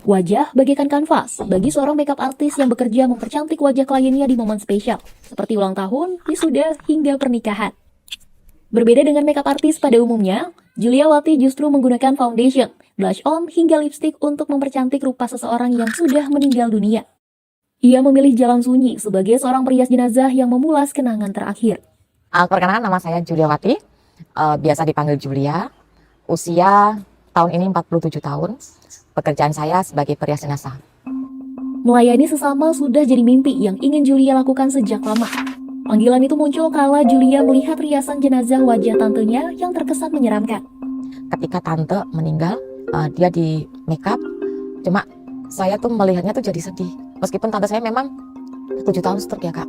Wajah bagaikan kanvas bagi seorang makeup artis yang bekerja mempercantik wajah kliennya di momen spesial, seperti ulang tahun, wisuda, hingga pernikahan. Berbeda dengan makeup artis pada umumnya, Julia Wati justru menggunakan foundation, blush on, hingga lipstick untuk mempercantik rupa seseorang yang sudah meninggal dunia. Ia memilih jalan sunyi sebagai seorang perias jenazah yang memulas kenangan terakhir. Perkenalkan, nama saya Julia Wati, biasa dipanggil Julia. Usia tahun ini 47 tahun. Pekerjaan saya sebagai perias jenazah. Melayani sesama sudah jadi mimpi yang ingin Julia lakukan sejak lama. Panggilan itu muncul kala Julia melihat riasan jenazah wajah tantenya yang terkesan menyeramkan. Ketika tante meninggal, dia di makeup. Cuma saya tuh melihatnya tuh jadi sedih. Meskipun tante saya memang 7 tahun stroke ya kak.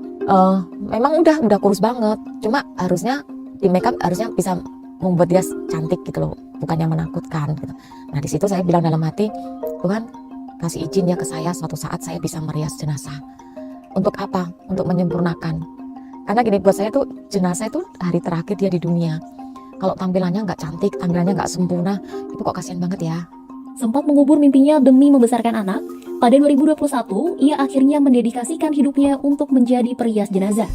Memang udah kurus banget. Cuma harusnya di makeup harusnya bisa membuat dia cantik gitu loh, bukannya menakutkan gitu. Nah di situ saya bilang dalam hati, Tuhan kasih izin ya ke saya suatu saat saya bisa merias jenazah. Untuk apa? Untuk menyempurnakan. Karena gini, buat saya tuh jenazah itu hari terakhir dia di dunia. Kalau tampilannya nggak cantik, tampilannya nggak sempurna, itu kok kasihan banget ya. Sempat mengubur mimpinya demi membesarkan anak, pada 2021 ia akhirnya mendedikasikan hidupnya untuk menjadi perias jenazah.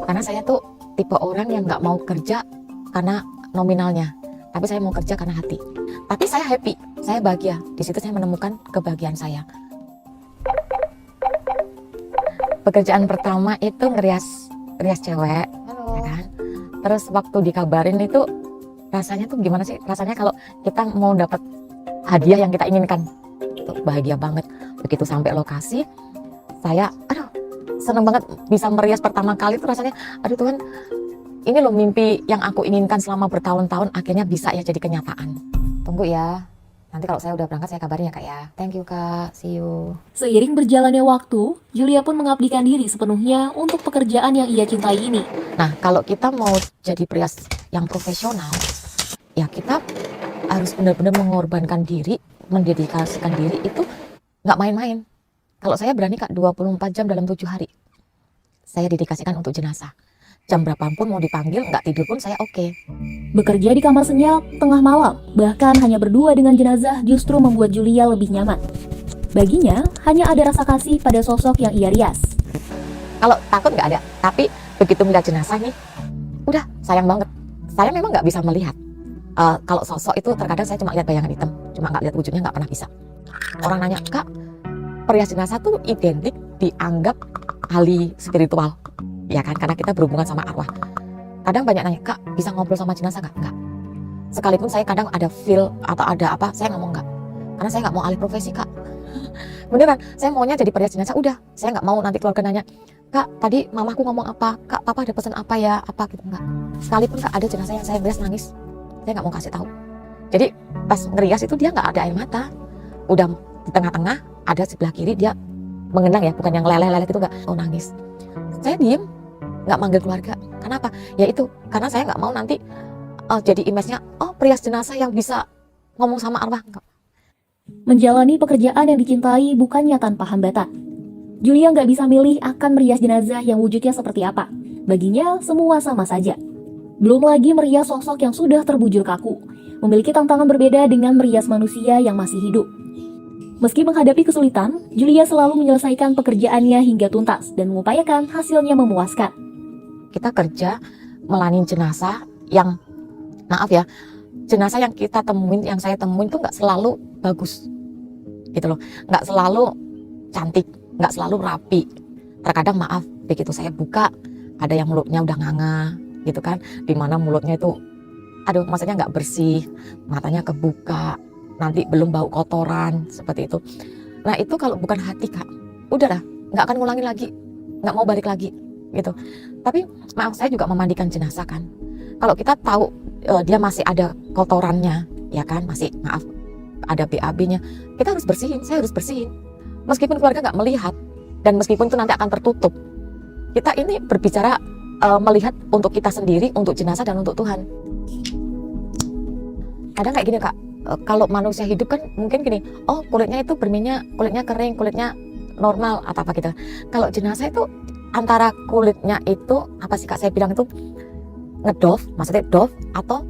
Karena saya tuh tipe orang yang nggak mau kerja karena nominalnya, tapi saya mau kerja karena hati. Tapi saya happy, saya bahagia. Di situ saya menemukan kebahagiaan saya. Pekerjaan pertama itu ngerias cewek, ya kan? Terus waktu dikabarin itu rasanya tuh gimana sih? Rasanya kalau kita mau dapat hadiah yang kita inginkan, itu bahagia banget. Begitu sampai lokasi, saya seneng banget bisa merias pertama kali tuh rasanya, aduh Tuhan, ini loh mimpi yang aku inginkan selama bertahun-tahun akhirnya bisa ya jadi kenyataan. Tunggu ya, nanti kalau saya udah berangkat saya kabarin ya kak ya. Thank you kak, see you. Seiring berjalannya waktu, Julia pun mengabdikan diri sepenuhnya untuk pekerjaan yang ia cintai ini. Nah kalau kita mau jadi perias yang profesional, ya kita harus benar-benar mengorbankan diri, mendedikasikan diri itu nggak main-main. Kalau saya berani kak 24 jam dalam 7 hari, saya dedikasikan untuk jenazah. Jam berapapun mau dipanggil, nggak tidur pun saya oke. Bekerja di kamar senyap, tengah malam, bahkan hanya berdua dengan jenazah justru membuat Julia lebih nyaman. Baginya, hanya ada rasa kasih pada sosok yang ia rias. Kalau takut nggak ada, tapi begitu melihat jenazah nih, udah sayang banget. Saya memang nggak bisa melihat. Kalau sosok itu terkadang saya cuma lihat bayangan hitam, cuma nggak lihat wujudnya, nggak pernah bisa. Orang nanya, kak, perias jenazah tuh identik dianggap ahli spiritual. Ya kan, karena kita berhubungan sama arwah. Kadang banyak nanya, kak bisa ngobrol sama jenazah nggak? Enggak. Sekalipun saya kadang ada feel atau ada apa, saya ngomong enggak. Karena saya nggak mau alih profesi kak. Beneran, saya maunya jadi perias jenazah. Udah, saya nggak mau nanti keluarga nanya, kak tadi mamaku ngomong apa? Kak papa ada pesan apa ya? Apa gitu, enggak. Sekalipun kak ada jenazah yang saya ngerias nangis, saya nggak mau kasih tahu. Jadi pas ngerias itu dia nggak ada air mata. Udah di tengah-tengah, ada sebelah kiri dia mengenang ya, bukan yang leleh-leleh gitu, nggak. Oh nangis. Saya diem, nggak manggil keluarga. Kenapa? Ya itu, karena saya nggak mau nanti jadi image-nya, oh perias jenazah yang bisa ngomong sama arwah. Enggak. Menjalani pekerjaan yang dicintai bukannya tanpa hambatan. Julia nggak bisa milih akan merias jenazah yang wujudnya seperti apa. Baginya, semua sama saja. Belum lagi merias sosok yang sudah terbujur kaku. Memiliki tantangan berbeda dengan merias manusia yang masih hidup. Meski menghadapi kesulitan, Julia selalu menyelesaikan pekerjaannya hingga tuntas dan mengupayakan hasilnya memuaskan. Kita kerja melayani jenazah yang, maaf ya, jenazah yang kita temuin, yang saya temuin tuh nggak selalu bagus, gitu loh, nggak selalu cantik, nggak selalu rapi. Terkadang maaf, begitu saya buka, ada yang mulutnya udah nganga, gitu kan, dimana mulutnya itu, aduh, maksudnya nggak bersih, matanya kebuka. Nanti belum bau kotoran seperti itu. Nah itu kalau bukan hati kak, udahlah, nggak akan ngulangin lagi, nggak mau balik lagi gitu. Tapi maaf, saya juga memandikan jenazah kan. Kalau kita tahu dia masih ada kotorannya, ya kan, masih maaf ada BAB-nya, kita harus bersihin. Saya harus bersihin. Meskipun keluarga nggak melihat dan meskipun itu nanti akan tertutup, kita ini berbicara melihat untuk kita sendiri, untuk jenazah dan untuk Tuhan. Kadang kayak gini kak. Kalau manusia hidup kan mungkin gini, oh kulitnya itu berminyak, kulitnya kering, kulitnya normal atau apa gitu. Kalau jenazah itu antara kulitnya itu apa sih kak, saya bilang itu ngedove, maksudnya dove atau